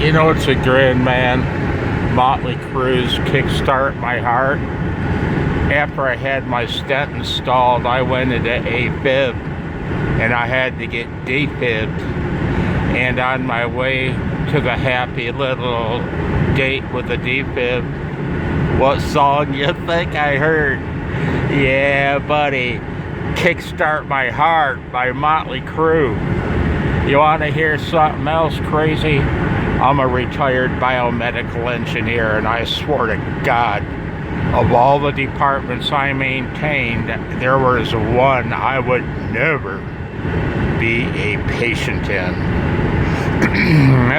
You know, it's a grin, man. Motley Crue's Kickstart My Heart. After I had my stent installed, I went into AFib and I had to get defibbed. And on my way to the happy little gate with the defib, what song you think I heard? Yeah, buddy. Kickstart My Heart by Motley Crue. You want to hear something else crazy? I'm a retired biomedical engineer, and I swear to God, of all the departments I maintained, there was one I would never be a patient in.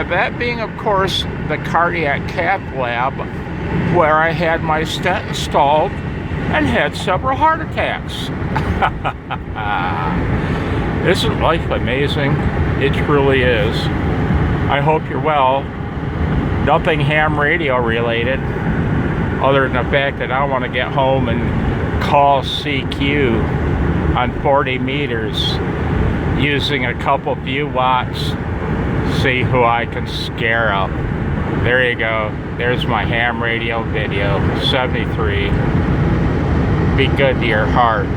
That being, of course, the cardiac cath lab, where I had my stent installed and had several heart attacks. Isn't life amazing? It truly is. I hope you're well. Nothing ham radio related, other than the fact that I want to get home and call CQ on 40 meters using a couple few watts, see who I can scare up. There you go. There's my ham radio video, 73. Be good to your heart.